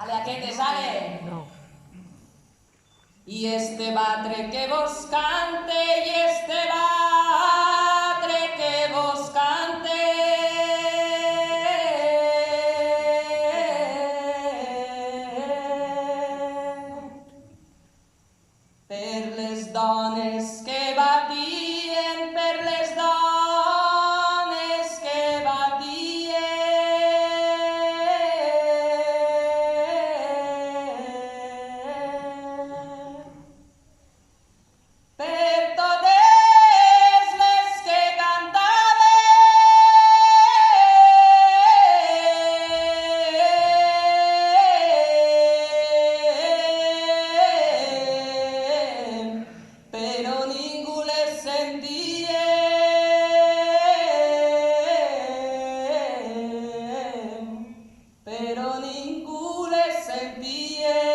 Ale, a què te sale? No. I este batre que vos cante, i este batre que vos cante. Per les dones que batien, per les dones que batien. Per totes les que cantaven, però ningú les sentia, però ningú les sentia.